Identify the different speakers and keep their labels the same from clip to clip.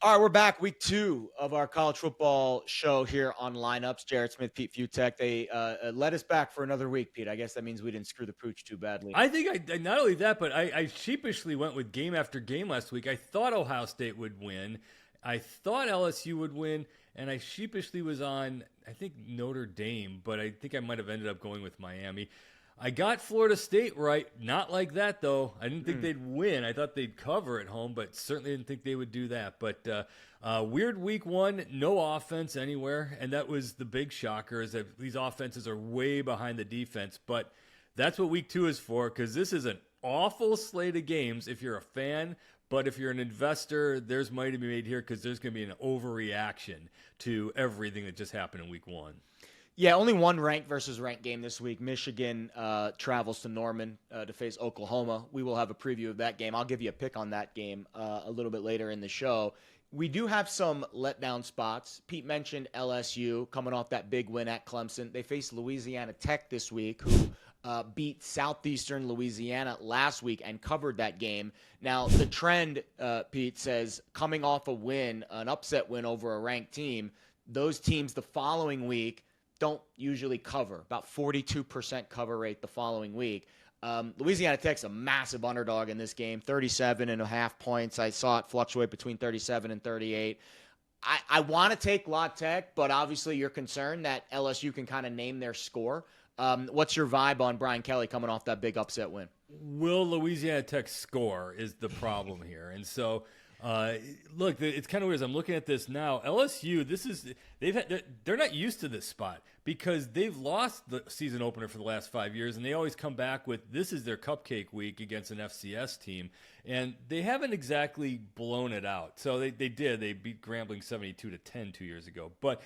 Speaker 1: All right, we're back. Week 2 of our college football show here on Lineups. Jared Smith, Pete Fiutak. They led us back for another week, Pete. I guess that means we didn't screw the pooch too badly.
Speaker 2: I think not only that, but I sheepishly went with game after game last week. I thought Ohio State would win. I thought LSU would win, and I sheepishly was on, I think, Notre Dame, but I think I might have ended up going with Miami. I got Florida State right. Not like that, though. I didn't think they'd win. I thought they'd cover at home, but certainly didn't think they would do that. But weird week one, no offense anywhere, and that was the big shocker is that these offenses are way behind the defense. But that's what week two is for, because this is an awful slate of games if you're a fan. But if you're an investor, there's money to be made here because there's going to be an overreaction to everything that just happened in week one.
Speaker 1: Yeah, only one ranked versus ranked game this week. Michigan travels to Norman to face Oklahoma. We will have a preview of that game. I'll give you a pick on that game a little bit later in the show. We do have some letdown spots. Pete mentioned LSU coming off that big win at Clemson. They face Louisiana Tech this week, who beat Southeastern Louisiana last week and covered that game. Now, the trend, Pete, says coming off a win, an upset win over a ranked team, those teams the following week don't usually cover, about 42% cover rate the following week. Louisiana Tech's a massive underdog in this game, 37.5 points. I saw it fluctuate between 37 and 38. I want to take La Tech, but obviously you're concerned that LSU can kind of name their score. What's your vibe on Brian Kelly coming off that big upset win?
Speaker 2: Will Louisiana Tech score is the problem here. And so, look, it's kind of weird. As I'm looking at this now, LSU, they're not used to this spot because they've lost the season opener for the last 5 years, and they always come back with this is their cupcake week against an FCS team, and they haven't exactly blown it out. So they beat Grambling 72-10 2 years ago, but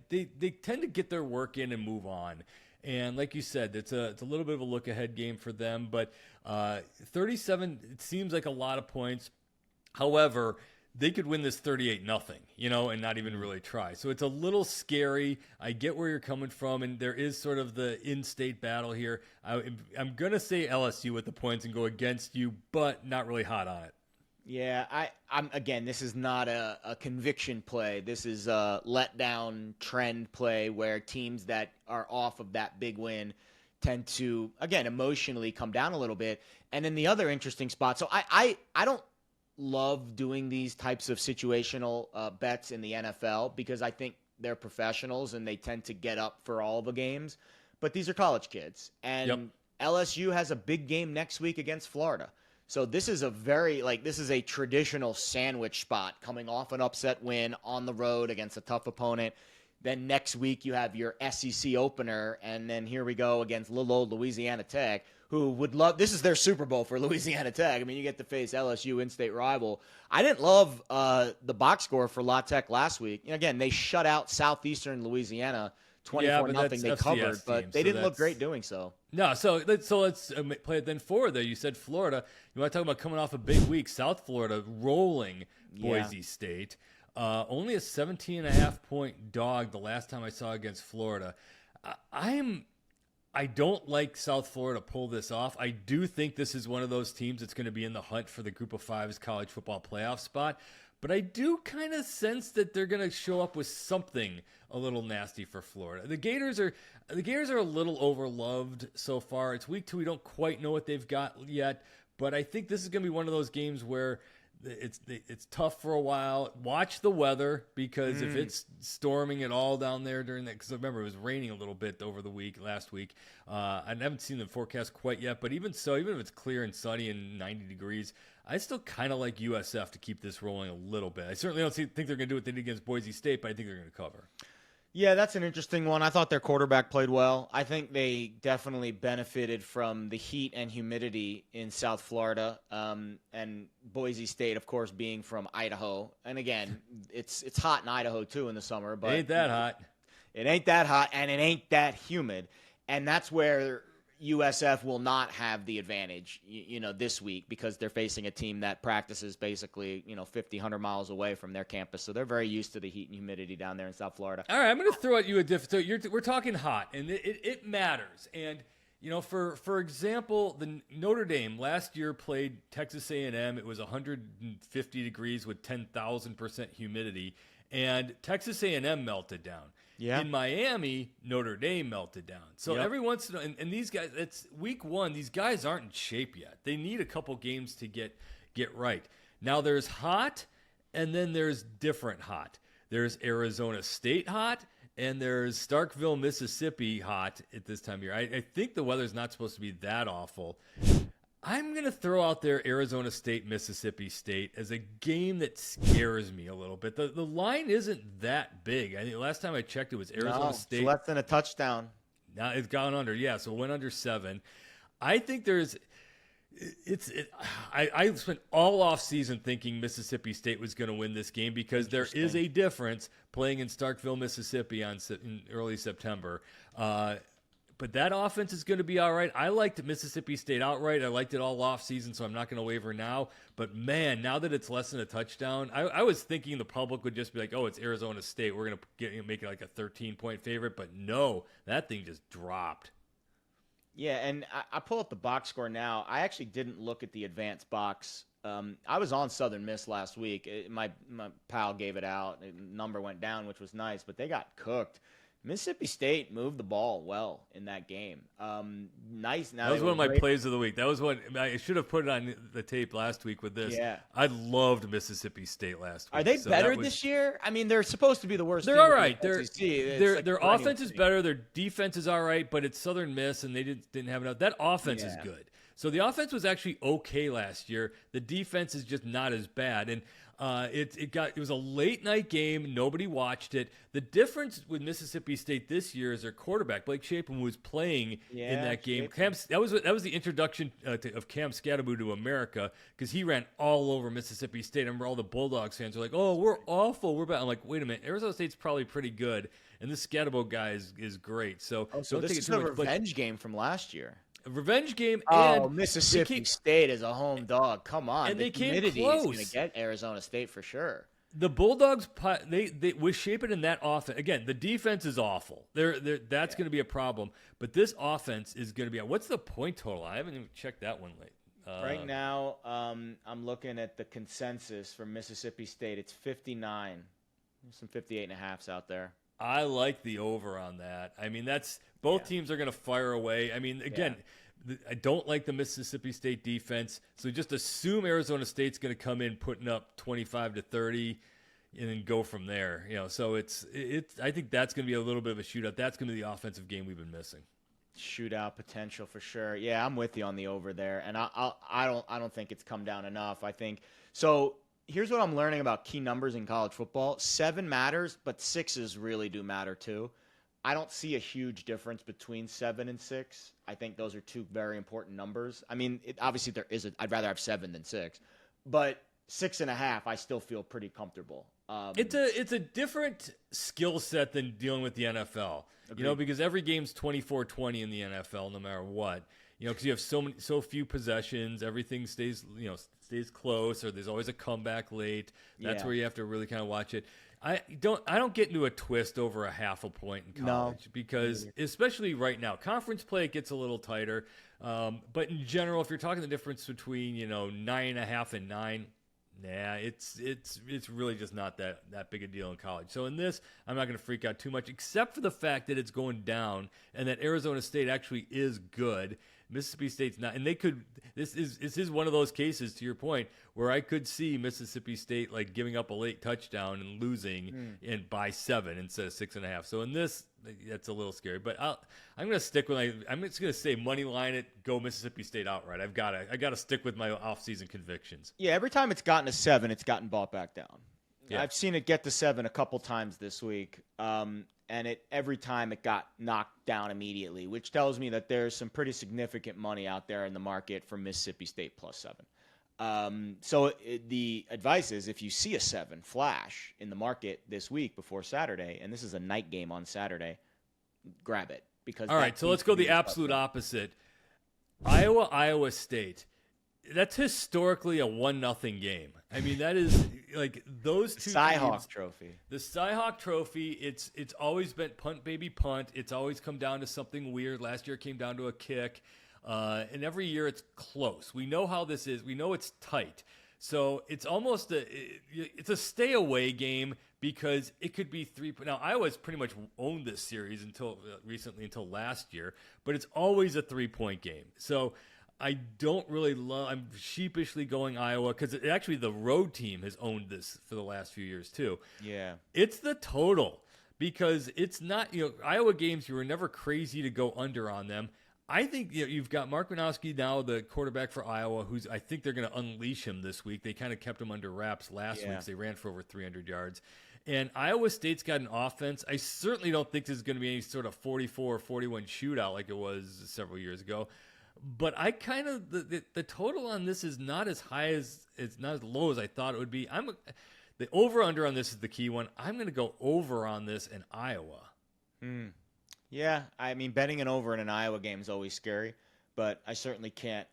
Speaker 2: they tend to get their work in and move on. And like you said, it's a little bit of a look-ahead game for them. But 37, it seems like a lot of points. However, they could win this 38-0, and not even really try. So it's a little scary. I get where you're coming from, and there is sort of the in-state battle here. I'm going to say LSU with the points and go against you, but not really hot on it.
Speaker 1: Yeah, I'm again, this is not a conviction play. This is a letdown trend play where teams that are off of that big win tend to, again, emotionally come down a little bit. And then the other interesting spot, so I don't love doing these types of situational bets in the NFL because I think they're professionals and they tend to get up for all the games. But these are college kids. And LSU has a big game next week against Florida. So this is this is a traditional sandwich spot coming off an upset win on the road against a tough opponent. Then next week you have your SEC opener, and then here we go against little old Louisiana Tech, who would love – this is their Super Bowl for Louisiana Tech. I mean, you get to face LSU, in-state rival. I didn't love the box score for La Tech last week. Again, they shut out Southeastern Louisiana 24-0. They covered, but they didn't look great doing so.
Speaker 2: No, so let's play it then forward there. You said Florida. You want to talk about coming off a big week. South Florida rolling Boise State. Only a 17.5 point dog the last time I saw against Florida. I don't like South Florida pull this off. I do think this is one of those teams that's going to be in the hunt for the Group of Five's college football playoff spot. But I do kind of sense that they're going to show up with something a little nasty for Florida. The Gators are a little overloved so far. It's week 2. We don't quite know what they've got yet. But I think this is going to be one of those games where it's tough for a while. Watch the weather, because if it's storming at all down there during that, because remember it was raining a little bit over the last week. I haven't seen the forecast quite yet, but even so, even if it's clear and sunny and 90 degrees, I still kind of like USF to keep this rolling a little bit. I certainly don't think they're going to do what they did against Boise State, but I think they're going to cover.
Speaker 1: Yeah, that's an interesting one. I thought their quarterback played well. I think they definitely benefited from the heat and humidity in South Florida, and Boise State, of course, being from Idaho. And again, it's hot in Idaho too in the summer, but
Speaker 2: it ain't that hot.
Speaker 1: It ain't that hot, and it ain't that humid, and that's where USF will not have the advantage, this week, because they're facing a team that practices basically, 50, 100 miles away from their campus. So they're very used to the heat and humidity down there in South Florida.
Speaker 2: All right, I'm going to throw at you a different. So we're talking hot, and it matters. And For example, the Notre Dame last year played Texas A&M. It was 150 degrees with 10,000% humidity, and Texas A&M melted down.
Speaker 1: Yeah.
Speaker 2: In Miami, Notre Dame melted down. So every once in a while, and these guys, it's week one. These guys aren't in shape yet. They need a couple games to get right. Now there's hot, and then there's different hot. There's Arizona State hot, and there's Starkville, Mississippi hot at this time of year. I think the weather's not supposed to be that awful. I'm going to throw out there Arizona State, Mississippi State as a game that scares me a little bit. The line isn't that big. I think last time I checked, it was Arizona State.
Speaker 1: It's less than a touchdown.
Speaker 2: Now it's gone under. Yeah, so it went under 7. I think I spent all off season thinking Mississippi State was going to win this game because there is a difference playing in Starkville, Mississippi in early September. But that offense is going to be all right. I liked Mississippi State outright. I liked it all off season, so I'm not going to waver now. But man, now that it's less than a touchdown, I was thinking the public would just be like, "Oh, it's Arizona State. We're going to make it like a 13-point favorite." But no, that thing just dropped.
Speaker 1: Yeah, and I pull up the box score now. I actually didn't look at the advanced box. I was on Southern Miss last week. My pal gave it out. The number went down, which was nice, but they got cooked. Mississippi State moved the ball well in that game. Nice. Now
Speaker 2: that was one of my plays of the week. That was one I should have put it on the tape last week with this.
Speaker 1: Yeah.
Speaker 2: I loved Mississippi State last week.
Speaker 1: Are they better this year? I mean, they're supposed to be the worst.
Speaker 2: They're
Speaker 1: team
Speaker 2: all right.
Speaker 1: Their
Speaker 2: offense is better. Their defense is all right, but it's Southern Miss, and they didn't have enough. That offense is good. So the offense was actually okay last year. The defense is just not as bad. And it was a late night game. Nobody watched it. The difference with Mississippi State this year is their quarterback Blake Shapen was playing in that game. That was the introduction of Cam Scatterbo to America because he ran all over Mississippi State. I remember all the Bulldogs fans were like, "Oh, we're awful. We're bad." I'm like, "Wait a minute. Arizona State's probably pretty good, and this Scatterbo guy is great." So
Speaker 1: this is a revenge game from last year.
Speaker 2: Revenge game.
Speaker 1: And Mississippi State is a home dog. Come on,
Speaker 2: and they came close.
Speaker 1: Is going to get Arizona State for sure.
Speaker 2: The Bulldogs, they was shaping in that offense. Again, the defense is awful. That's going to be a problem. But this offense is going to be. What's the point total? I haven't even checked that one late.
Speaker 1: Right now, I'm looking at the consensus for Mississippi State. It's 59. There's some 58.5s out there.
Speaker 2: I like the over on that. I mean, both teams are going to fire away. I mean, again, I don't like the Mississippi State defense, so just assume Arizona State's going to come in putting up 25 to 30 and then go from there. So it's I think that's going to be a little bit of a shootout. That's going to be the offensive game we've been missing.
Speaker 1: Shootout potential for sure. Yeah, I'm with you on the over there, and I don't think it's come down enough. I think so. Here's what I'm learning about key numbers in college football. 7 matters, but 6s really do matter too. I don't see a huge difference between 7 and 6. I think those are 2 very important numbers. I mean, obviously there is I'd rather have 7 than 6, but 6.5, I still feel pretty comfortable.
Speaker 2: It's a different skill set than dealing with the NFL. Agreed. Because every game's 24-20 in the NFL, no matter what. Because you have so few possessions, everything stays close, or there's always a comeback late. That's where you have to really kind of watch it. I don't get into a twist over a half a point in college because especially right now, conference play it gets a little tighter. But in general, if you're talking the difference between 9.5 and 9. Nah, it's really just not that big a deal in college. So in this, I'm not going to freak out too much, except for the fact that it's going down and that Arizona State actually is good. Mississippi State's not, and they could. This is one of those cases, to your point, where I could see Mississippi State like giving up a late touchdown and losing and by 7 instead of 6.5. So in this, that's a little scary. But I'm going to stick with I'm just going to say money line it, go Mississippi State outright. I got to stick with my offseason convictions.
Speaker 1: Yeah, every time it's gotten to 7, it's gotten bought back down. Yeah. I've seen it get to 7 a couple times this week. And every time it got knocked down immediately, which tells me that there's some pretty significant money out there in the market for Mississippi State plus 7. So the advice is if you see a 7 flash in the market this week before Saturday, and this is a night game on Saturday, grab it. Because
Speaker 2: all right, so let's go the absolute opposite. Iowa State. That's historically a 1-0 game. I mean, that is like those two
Speaker 1: Cy-Hawk
Speaker 2: teams,
Speaker 1: Trophy.
Speaker 2: the Cy-Hawk Trophy, it's always been punt, baby, punt. It's always come down to something weird. Last year it came down to a kick. And every year it's close. We know how this is. We know it's tight. So it's almost it's a stay away game because it could be 3. Now, Iowa's pretty much owned this series until recently, until last year, but it's always a 3-point game. So I don't really I'm sheepishly going Iowa because actually the road team has owned this for the last few years too.
Speaker 1: Yeah.
Speaker 2: It's the total because it's not, Iowa games, you were never crazy to go under on them. I think you've got Mark Winowski now, the quarterback for Iowa, who's I think they're going to unleash him this week. They kind of kept him under wraps last week. So they ran for over 300 yards. And Iowa State's got an offense. I certainly don't think this is going to be any sort of 44 or 41 shootout like it was several years ago. But I kind of the total on this is not as high as it's not as low as I thought it would be. The over under on this is the key one. I'm going to go over on this in Iowa.
Speaker 1: Yeah, I mean, betting an over in an Iowa game is always scary, but I certainly can't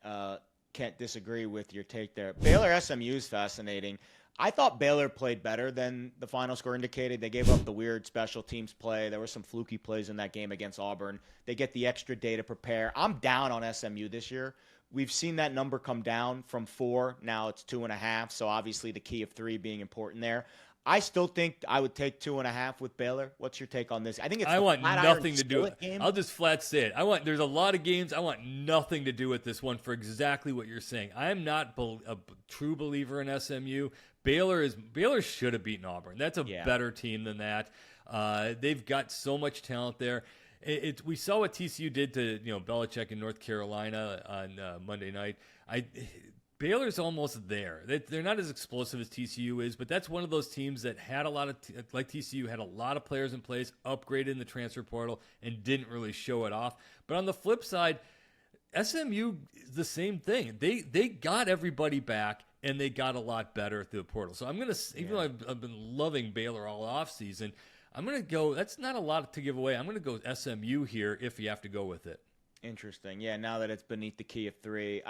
Speaker 1: disagree with your take there. Baylor SMU is fascinating. I thought Baylor played better than the final score indicated. They gave up the weird special teams play. There were some fluky plays in that game against Auburn. They get the extra day to prepare. I'm down on SMU this year. We've seen that number come down from 4. Now it's 2.5. So obviously the key of 3 being important there. I still think I would take 2.5 with Baylor. What's your take on this? I think it's.
Speaker 2: I want nothing to do with
Speaker 1: it.
Speaker 2: I'll just flat say it. There's a lot of games. I want nothing to do with this one for exactly what you're saying. I am not a true believer in SMU. Baylor should have beaten Auburn. That's a better team than that. They've got so much talent there. We saw what TCU did to Belichick in North Carolina on Monday night. Baylor's almost there. They're not as explosive as TCU is, but that's one of those teams that had a lot of, like TCU, had a lot of players in place, upgraded in the transfer portal, and didn't really show it off. But on the flip side, SMU is the same thing. They got everybody back, and they got a lot better through the portal. So I'm going to, even though I've been loving Baylor all offseason, I'm going to go, that's not a lot to give away. I'm going to go SMU here if you have to go with it.
Speaker 1: Interesting. Yeah, now that it's beneath the key of 3,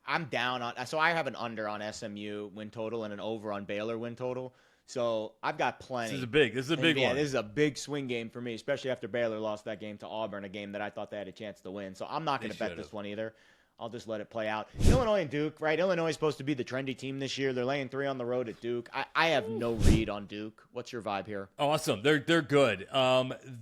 Speaker 1: I'm down on. So I have an under on SMU win total and an over on Baylor win total. So I've got plenty.
Speaker 2: This is a big one.
Speaker 1: Yeah, this is a big swing game for me, especially after Baylor lost that game to Auburn, a game that I thought they had a chance to win. So I'm not going to bet this one either. I'll just let it play out. Illinois and Duke, right? Illinois is supposed to be the trendy team this year. They're laying 3 on the road at Duke. I have no read on Duke. What's your vibe here?
Speaker 2: Awesome. They're good.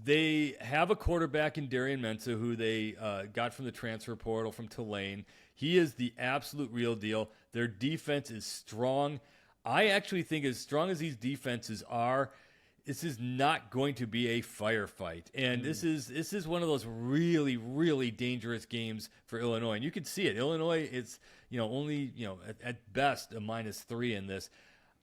Speaker 2: They have a quarterback in Darian Mensah who they got from the transfer portal from Tulane. He is the absolute real deal. Their defense is strong. I actually think as strong as these defenses are, this is not going to be a firefight. And this is one of those really, really dangerous games for Illinois. And you can see it. Illinois is, only, at best a -3 in this.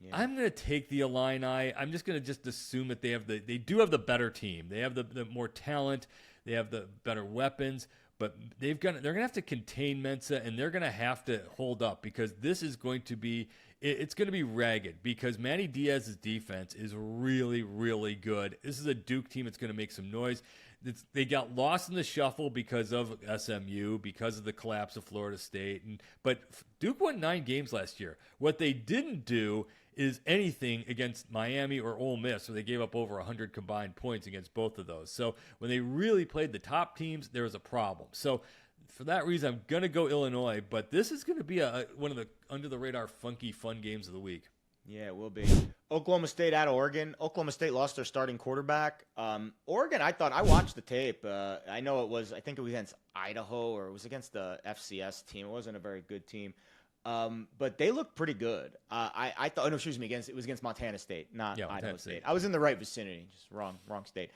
Speaker 2: Yeah. I'm going to take the Illini. I'm just going to assume that they do have the better team. They have the more talent. They have the better weapons. But they're going to have to contain Mensah, and they're going to have to hold up because this is going to be it's going to be ragged because Manny Diaz's defense is really, really good. This is a Duke team that's going to make some noise. They got lost in the shuffle because of SMU, because of the collapse of Florida State. But Duke won 9 games last year. What they didn't do is anything against Miami or Ole Miss, where they gave up over 100 combined points against both of those. So when they really played the top teams, there was a problem. So for that reason, I'm going to go Illinois, but this is going to be one of the under-the-radar, funky, fun games of the week.
Speaker 1: Yeah, it will be. Oklahoma State at Oregon. Oklahoma State lost their starting quarterback. Oregon, I watched the tape. I think it was against Idaho or it was against the FCS team. It wasn't a very good team. But they looked pretty good. I thought, it was against Montana State, not Idaho State. I was in the right vicinity, just wrong state.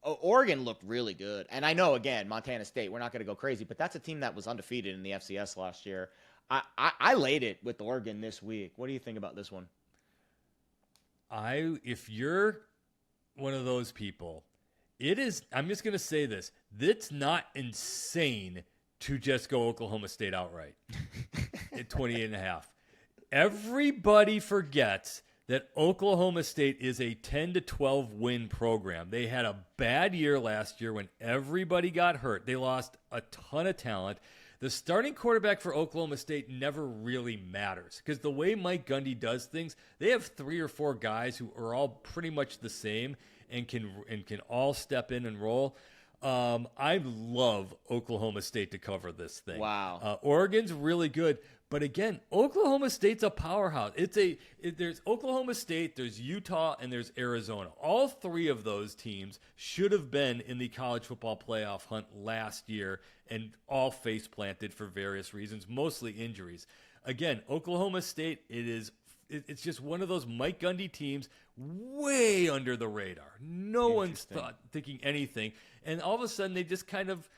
Speaker 1: Oregon looked really good. And I know, again, Montana State, we're not going to go crazy, but that's a team that was undefeated in the FCS last year. I laid it with Oregon this week. What do you think about this one?
Speaker 2: If you're one of those people, I'm just going to say this. It's not insane to just go Oklahoma State outright at 28.5. Everybody forgets that Oklahoma State is a 10-12 win program. They had a bad year last year when everybody got hurt. They lost a ton of talent. The starting quarterback for Oklahoma State never really matters because the way Mike Gundy does things, they have 3 or 4 guys who are all pretty much the same and can all step in and roll. I love Oklahoma State to cover this thing.
Speaker 1: Wow.
Speaker 2: Oregon's really good. But again, Oklahoma State's a powerhouse. There's Oklahoma State, there's Utah, and there's Arizona. All 3 of those teams should have been in the college football playoff hunt last year and all face planted for various reasons, mostly injuries. Again, Oklahoma State, it's just one of those Mike Gundy teams way under the radar. No one's thinking anything. And all of a sudden, they just kind of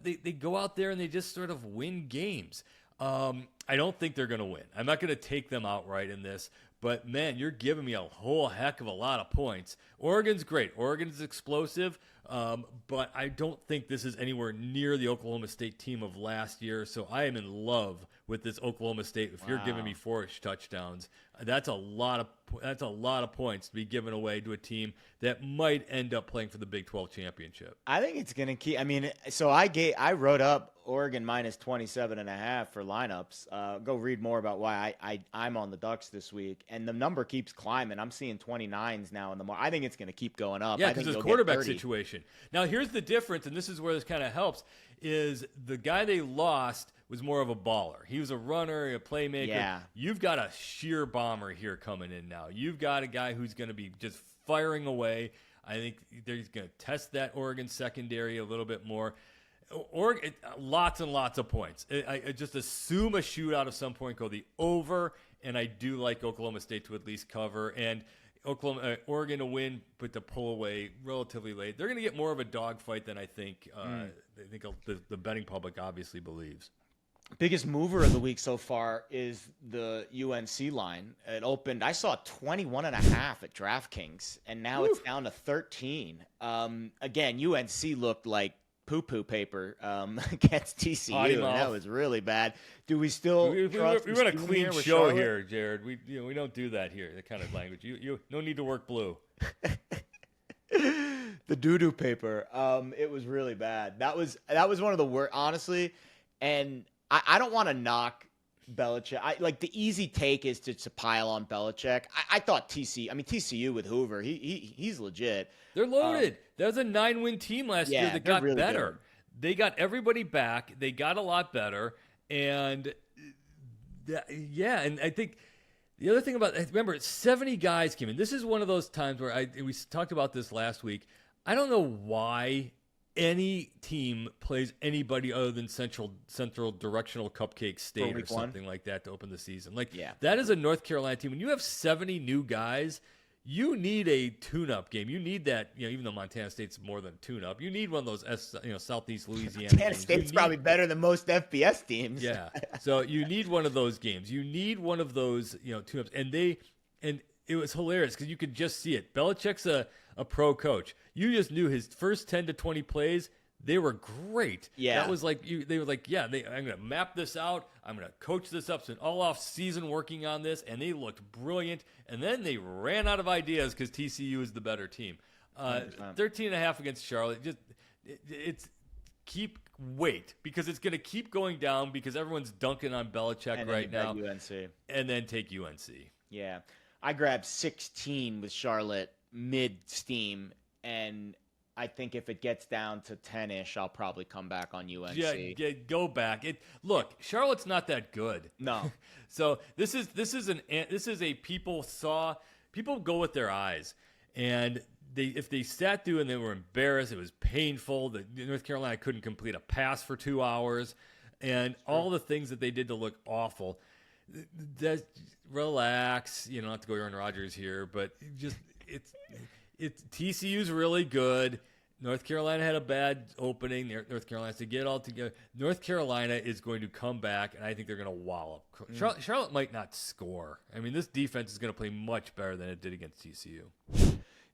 Speaker 2: they go out there and they just sort of win games. I don't think they're going to win. I'm not going to take them outright in this, but man, you're giving me a whole heck of a lot of points. Oregon's great. Oregon's explosive, but I don't think this is anywhere near the Oklahoma State team of last year. So I am in love with this Oklahoma State. If you're giving me 4 touchdowns, that's a lot of points to be given away to a team that might end up playing for the Big 12 championship.
Speaker 1: I think it's going to keep. I mean, so I wrote up Oregon minus 27.5 for lineups. Go read more about why I'm on the Ducks this week, and the number keeps climbing. I'm seeing 29s now in the market. I think it's going to keep going up.
Speaker 2: Yeah, because it's a quarterback situation. Now, here's the difference, and this is where this kind of helps, is the guy they lost was more of a baller. He was a runner, a playmaker.
Speaker 1: Yeah.
Speaker 2: You've got a sheer bomber here coming in now. You've got a guy who's going to be just firing away. I think they're going to test that Oregon secondary a little bit more. Oregon, lots and lots of points. I just assume a shootout at some point, go the over, and I do like Oklahoma State to at least cover. And Oregon to win, but to pull away relatively late. They're going to get more of a dogfight than I think the betting public obviously believes.
Speaker 1: Biggest mover of the week so far is the UNC line. It opened, I saw 21.5 at DraftKings, and now it's down to 13. Again, UNC looked like poo-poo paper against TCU, and that was really bad. Do we still
Speaker 2: we run a clean show here, Jared. We don't do that here, that kind of language. You no need to work blue.
Speaker 1: The doo-doo paper. It was really bad. That was one of the worst, honestly, and I don't want to knock Belichick. Like the easy take is to pile on Belichick. I thought TCU with Hoover, he's legit.
Speaker 2: They're loaded. That was a 9-win team last year that got
Speaker 1: really
Speaker 2: better.
Speaker 1: Good.
Speaker 2: They got everybody back. They got a lot better. And and I think the other thing about, remember, 70 guys came in. This is one of those times where we talked about this last week. I don't know why any team plays anybody other than Central Directional Cupcake State or something like that to open the season. That is a North Carolina team. When you have 70 new guys, you need a tune-up game. You need that, even though Montana State's more than tune-up, you need one of those Southeast Louisiana
Speaker 1: Montana State's probably better than most FBS teams.
Speaker 2: Yeah. So you need one of those games. You need one of those, tune-ups. And it was hilarious because you could just see it. Belichick's a pro coach. You just knew his first 10 to 20 plays, they were great.
Speaker 1: Yeah.
Speaker 2: That was like, they were like, I'm going to map this out. I'm going to coach this up. So all off season working on this, and they looked brilliant. And then they ran out of ideas because TCU is the better team. 13.5 against Charlotte. Wait, because it's going to keep going down because everyone's dunking on Belichick right now.
Speaker 1: UNC.
Speaker 2: And then take UNC.
Speaker 1: Yeah. I grabbed 16 with Charlotte mid-steam, and I think if it gets down to 10-ish, I'll probably come back on UNC.
Speaker 2: Yeah, go back. Look, Charlotte's not that good.
Speaker 1: No.
Speaker 2: So this is a people go with their eyes, and if they sat through and they were embarrassed, it was painful. North Carolina couldn't complete a pass for 2 hours, and all the things that they did to look awful. Relax. You don't have to go Aaron Rodgers here, but it's TCU's really good. North Carolina had a bad opening. North Carolina has to get all together. North Carolina is going to come back, and I think they're going to wallop. Charlotte might not score. I mean, this defense is going to play much better than it did against TCU.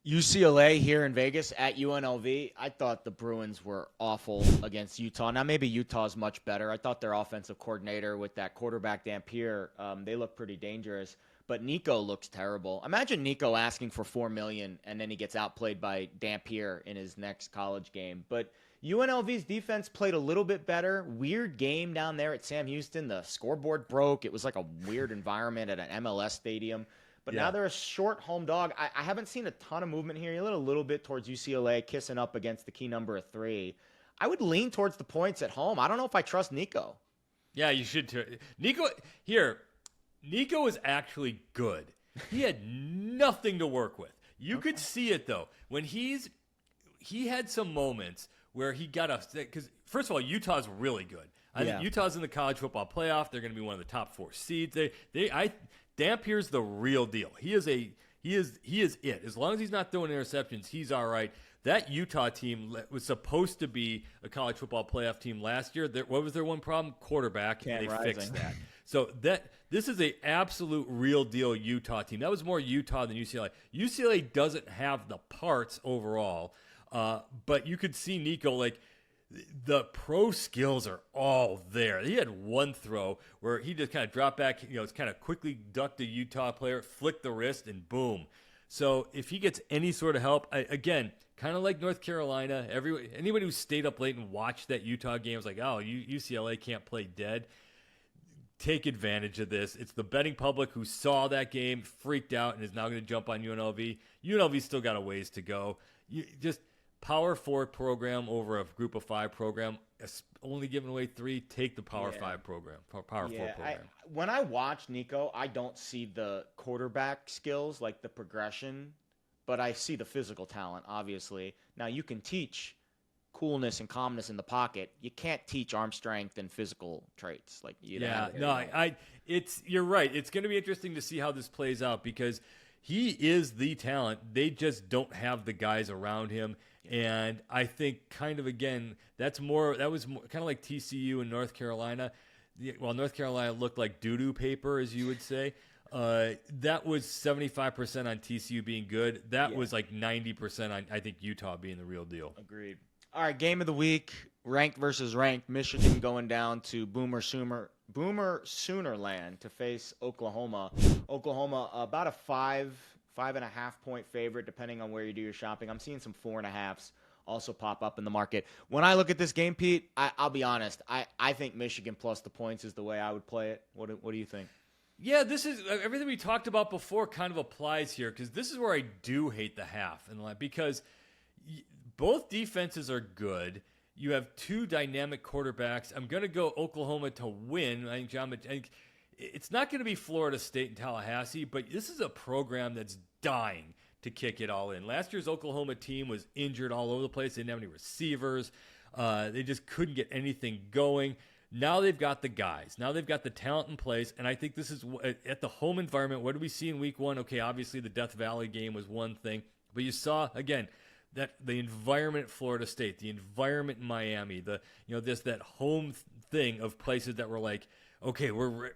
Speaker 1: UCLA here in Vegas at UNLV. I thought the Bruins were awful against Utah. Now, maybe Utah's much better. I thought their offensive coordinator with that quarterback, Dampier, they look pretty dangerous. but Nico looks terrible. Imagine Nico asking for $4 million and then he gets outplayed by Dampier in his next college game. But UNLV's defense played a little bit better. Weird game down there at Sam Houston. The scoreboard broke. It was like a weird environment at an MLS stadium. But now they're a short home dog. I haven't seen a ton of movement here. You look a little bit towards UCLA, kissing up against the key number of 3. I would lean towards the points at home. I don't know if I trust Nico.
Speaker 2: Yeah, you should too. Nico is actually good. He had nothing to work with. You could see it, though. When he had some moments where he got a – because, first of all, Utah's really good. I think Utah's in the college football playoff. They're going to be one of the top 4 seeds. Dampier's the real deal. He is it. As long as he's not throwing interceptions, he's all right. That Utah team was supposed to be a college football playoff team last year. What was their one problem? Quarterback. And they fixed that. So this is a absolute real deal Utah team. That was more Utah than UCLA. UCLA doesn't have the parts overall, but you could see Nico, like, the pro skills are all there. He had one throw where he just kind of dropped back, kind of quickly ducked a Utah player, flicked the wrist, and boom. So if he gets any sort of help, again, kind of like North Carolina, anybody who stayed up late and watched that Utah game was like, oh, UCLA can't play dead. Take advantage of this. It's the betting public who saw that game, freaked out, and is now going to jump on UNLV. UNLV's still got a ways to go. Just Power 4 program over a Group of 5 program, only giving away 3. Take the Power 5 program, Power 4 program.
Speaker 1: When I watch Nico, I don't see the quarterback skills, like the progression, but I see the physical talent, obviously. Now, you can teach coolness and calmness in the pocket. You can't teach arm strength and physical traits. Like you're right. It's going to be interesting to see how this plays out because he is the talent. They just don't have the guys around him. And I think kind of, again, that was more, kind of like TCU in North Carolina. Well, North Carolina looked like doo-doo paper, as you would say. That was 75% on TCU being good. That was like 90% on, I think, Utah being the real deal. Agreed. All right, game of the week, ranked versus ranked. Michigan going down to Boomer Sooner land to face Oklahoma. Oklahoma about a 5.5 point favorite, depending on where you do your shopping. I'm seeing some 4.5s also pop up in the market. When I look at this game, Pete, I'll be honest. I think Michigan plus the points is the way I would play it. What do you think?
Speaker 2: Yeah, this is everything we talked about before kind of applies here because this is where I do hate the half because both defenses are good. You have 2 dynamic quarterbacks. I'm going to go Oklahoma to win. I think it's not going to be Florida State and Tallahassee, but this is a program that's dying to kick it all in. Last year's Oklahoma team was injured all over the place. They didn't have any receivers. They just couldn't get anything going. Now they've got the guys. Now they've got the talent in place, and I think this is at the home environment. What did we see in week 1? Okay, obviously the Death Valley game was one thing, but you saw, again, that the environment at Florida State, the environment in Miami, that home thing of places that were like, okay, we're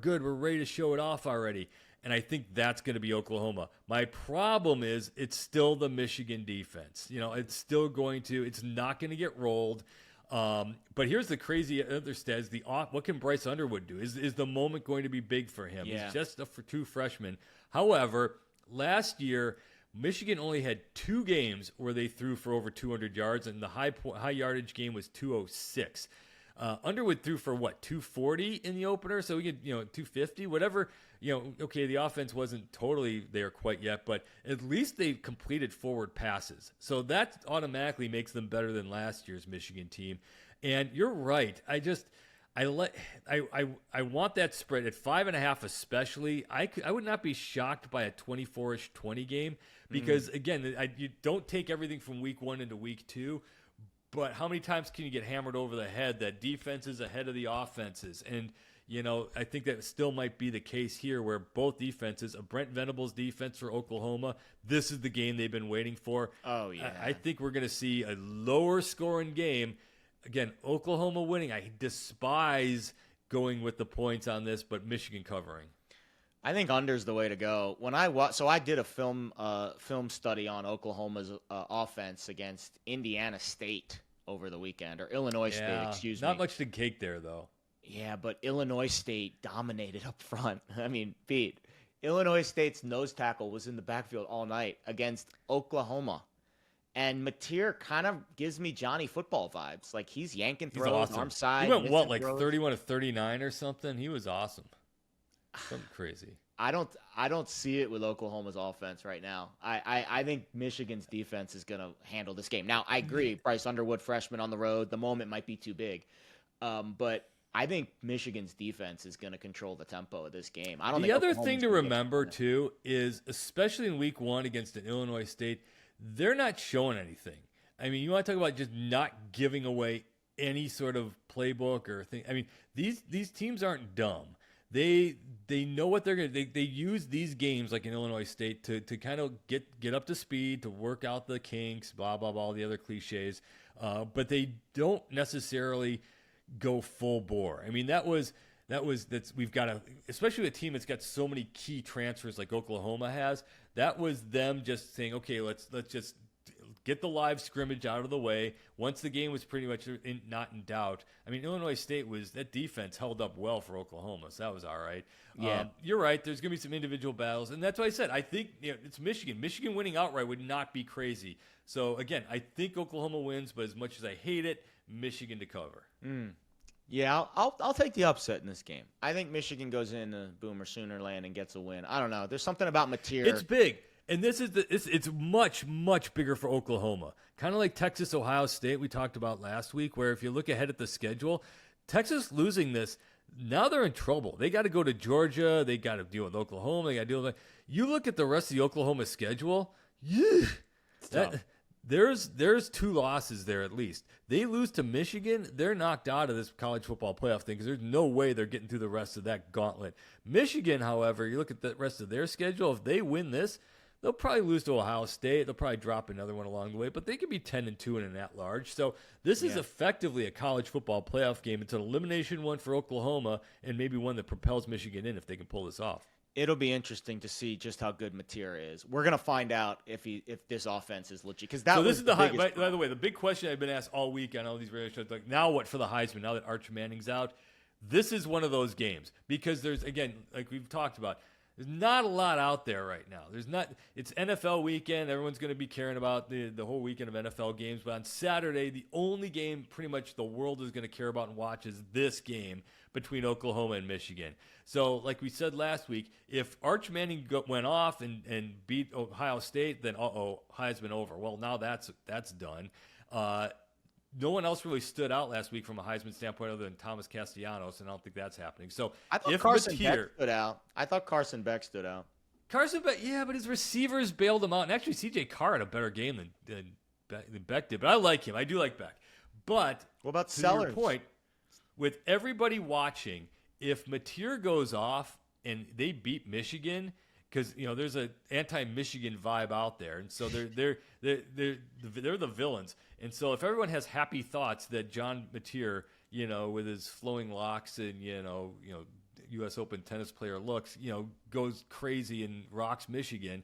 Speaker 2: good, we're ready to show it off already. And I think that's going to be Oklahoma. My problem is it's still the Michigan defense. It's not going to get rolled. But here's the crazy other stats. What can Bryce Underwood do? Is the moment going to be big for him?
Speaker 1: Yeah.
Speaker 2: He's just a true freshman. However, last year, Michigan only had 2 games where they threw for over 200 yards, and the high yardage game was 206. Underwood threw for 240 in the opener, so we could 250, whatever. Okay, the offense wasn't totally there quite yet, but at least they completed forward passes, so that automatically makes them better than last year's Michigan team. And you're right, I want that spread at 5.5, especially. I would not be shocked by a 24-ish 20 game because again, you don't take everything from week 1 into week 2. But how many times can you get hammered over the head that defense is ahead of the offenses? And, I think that still might be the case here where both defenses, a Brent Venables defense for Oklahoma, this is the game they've been waiting for.
Speaker 1: Oh, yeah.
Speaker 2: I think we're going to see a lower scoring game. Again, Oklahoma winning. I despise going with the points on this, but Michigan covering.
Speaker 1: I think under's the way to go. When I did a film study on Oklahoma's offense against Indiana State over the weekend, or Illinois State, excuse me.
Speaker 2: Not much to cake there, though.
Speaker 1: Yeah, but Illinois State dominated up front. I mean, Pete, Illinois State's nose tackle was in the backfield all night against Oklahoma. And Mateer kind of gives me Johnny football vibes. Like he's yanking throws,
Speaker 2: awesome.
Speaker 1: arm side.
Speaker 2: He went what, like
Speaker 1: throws.
Speaker 2: 31 of 39 or something? He was awesome. Something crazy.
Speaker 1: I don't see it with Oklahoma's offense right now. I think Michigan's defense is going to handle this game. Now, I agree. Bryce Underwood, freshman on the road, the moment might be too big. But I think Michigan's defense is going to control the tempo of this game. I don't think
Speaker 2: the other
Speaker 1: Oklahoma's
Speaker 2: thing to
Speaker 1: gonna
Speaker 2: remember, too, is especially in week 1 against an Illinois State, they're not showing anything. I mean, you want to talk about just not giving away any sort of playbook or thing. I mean, these teams aren't dumb. They know what they're going to – they use these games like in Illinois State to kind of get up to speed, to work out the kinks, blah, blah, blah, all the other cliches. But they don't necessarily go full bore. I mean, that's we've got especially a team that's got so many key transfers like Oklahoma has, that was them just saying, okay, let's just get the live scrimmage out of the way. Once the game was pretty much not in doubt. I mean, Illinois State that defense held up well for Oklahoma, so that was all right.
Speaker 1: Yeah.
Speaker 2: You're right. There's going to be some individual battles, and that's why I said I think it's Michigan. Michigan winning outright would not be crazy. So, again, I think Oklahoma wins, but as much as I hate it, Michigan to cover.
Speaker 1: Yeah, I'll take the upset in this game. I think Michigan goes into Boomer Sooner land and gets a win. I don't know. There's something about Mateer.
Speaker 2: It's big. And it's much, much bigger for Oklahoma. Kind of like Texas, Ohio State we talked about last week, where if you look ahead at the schedule, Texas losing this, now they're in trouble. They got to go to Georgia. They got to deal with Oklahoma. They got to deal with you look at the rest of the Oklahoma schedule, there's 2 losses there at least. They lose to Michigan, they're knocked out of this college football playoff thing because there's no way they're getting through the rest of that gauntlet. Michigan, however, you look at the rest of their schedule, if they win this, they'll probably lose to Ohio State. They'll probably drop another one along the way, but they could be 10-2 in an at-large. So this is effectively a college football playoff game. It's an elimination one for Oklahoma and maybe one that propels Michigan in if they can pull this off.
Speaker 1: It'll be interesting to see just how good Mateer is. We're gonna find out if this offense is legit. Because this is
Speaker 2: by the way, the big question I've been asked all week on all these radio shows, like now what for the Heisman? Now that Arch Manning's out, this is one of those games because there's again, like we've talked about, there's not a lot out there right now. It's NFL weekend. Everyone's going to be caring about the whole weekend of NFL games. But on Saturday, the only game pretty much the world is going to care about and watch is this game between Oklahoma and Michigan. So like we said last week, if Arch Manning went off and beat Ohio State, then Heisman over. Well, now that's done. No one else really stood out last week from a Heisman standpoint other than Thomas Castellanos, and I don't think that's happening. So
Speaker 1: I thought Carson Beck stood out. Carson Beck,
Speaker 2: yeah, but his receivers bailed him out. And actually, C.J. Carr had a better game than Beck did. But I like him. I do like Beck. But
Speaker 1: what about
Speaker 2: to
Speaker 1: Sellers?
Speaker 2: your point, with everybody watching, if Mateer goes off and they beat Michigan, because there's an anti-Michigan vibe out there, and so they're the villains. And so if everyone has happy thoughts that John Mateer, with his flowing locks and U.S. Open tennis player looks, goes crazy and rocks Michigan,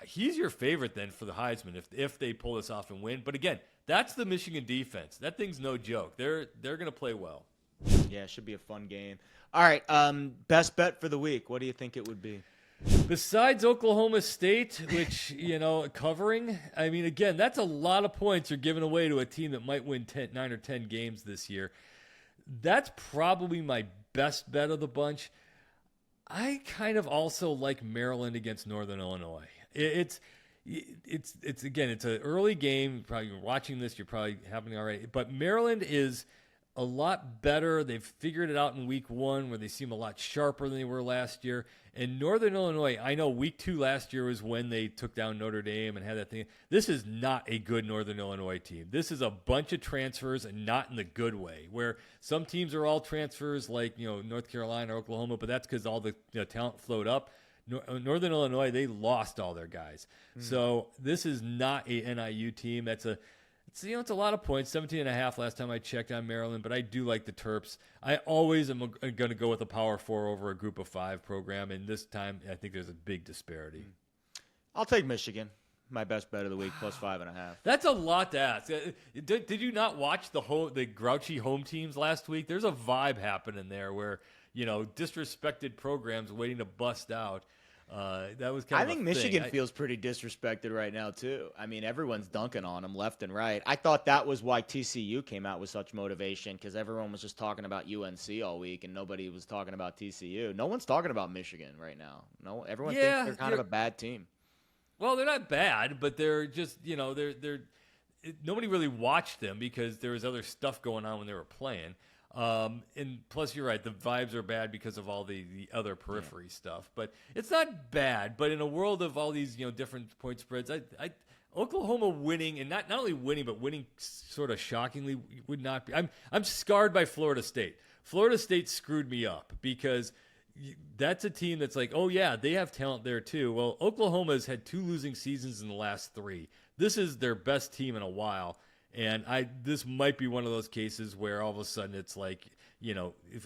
Speaker 2: he's your favorite then for the Heisman if they pull this off and win. But again, that's the Michigan defense. That thing's no joke. They're going to play well.
Speaker 1: Yeah, it should be a fun game. All right, best bet for the week. What do you think it would be?
Speaker 2: Besides Oklahoma State, which, covering, I mean, again, that's a lot of points you're giving away to a team that might win 9 or 10 games this year. That's probably my best bet of the bunch. I kind of also like Maryland against Northern Illinois. It's again, it's an early game. Probably watching this, you're probably having all right. But Maryland is a lot better. They've figured it out in week 1 where they seem a lot sharper than they were last year. And Northern Illinois, I know week 2 last year was when they took down Notre Dame and had that thing. This is not a good Northern Illinois team. This is a bunch of transfers and not in the good way, where some teams are all transfers like, North Carolina or Oklahoma, but that's because all the talent flowed up. Northern Illinois, they lost all their guys. So this is not a NIU team. It's a lot of points, 17.5 last time I checked on Maryland, but I do like the Terps. I always am going to go with a Power 4 over a Group of 5 program, and this time I think there's a big disparity.
Speaker 1: I'll take Michigan. My best bet of the week, plus 5.5.
Speaker 2: That's a lot to ask. Did you not watch the grouchy home teams last week? There's a vibe happening there where, disrespected programs waiting to bust out. That was kind
Speaker 1: I
Speaker 2: of
Speaker 1: think
Speaker 2: a
Speaker 1: Michigan
Speaker 2: thing.
Speaker 1: feels pretty disrespected right now too. I mean, everyone's dunking on them left and right. I thought that was why TCU came out with such motivation because everyone was just talking about UNC all week and nobody was talking about TCU. No one's talking about Michigan right now. No, everyone thinks
Speaker 2: Yeah,
Speaker 1: they're kind of a bad team.
Speaker 2: well, they're not bad, but they're just they're nobody really watched them because there was other stuff going on when they were playing. And plus, you're right. The vibes are bad because of all the other periphery stuff. But it's not bad. But in a world of all these different point spreads, Oklahoma winning and not only winning but winning sort of shockingly would not be. I'm scarred by Florida State. Florida State screwed me up because that's a team that's like, oh yeah, they have talent there too. Well, Oklahoma's had 2 losing seasons in the last 3. This is their best team in a while. And this might be one of those cases where all of a sudden it's like,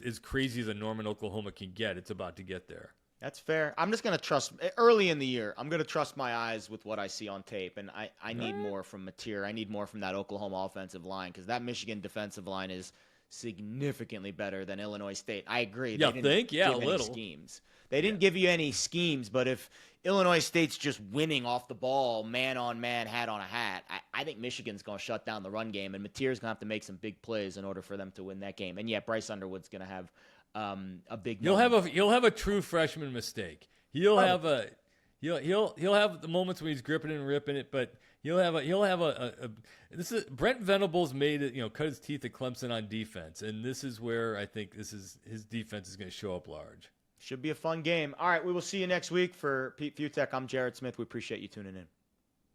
Speaker 2: as crazy as a Norman, Oklahoma can get, it's about to get there.
Speaker 1: That's fair. I'm just going to trust early in the year. I'm going to trust my eyes with what I see on tape. And I need more from Mateer. I need more from that Oklahoma offensive line because that Michigan defensive line is significantly better than Illinois State. I agree.
Speaker 2: Yeah,
Speaker 1: they didn't give
Speaker 2: a little.
Speaker 1: schemes. They didn't give you any schemes, but if Illinois State's just winning off the ball, man on man, hat on a hat, I think Michigan's going to shut down the run game, and Mateer's going to have to make some big plays in order for them to win that game. And yeah, Bryce Underwood's going to have a big.
Speaker 2: He'll have a true freshman mistake. He'll have the moments when he's gripping and ripping it, but he'll have a this is Brent Venables made it, cut his teeth at Clemson on defense, and this is where I think his defense is going to show up large.
Speaker 1: Should be a fun game. All right, we will see you next week. For Pete Fiutak, I'm Jared Smith. We appreciate you tuning in.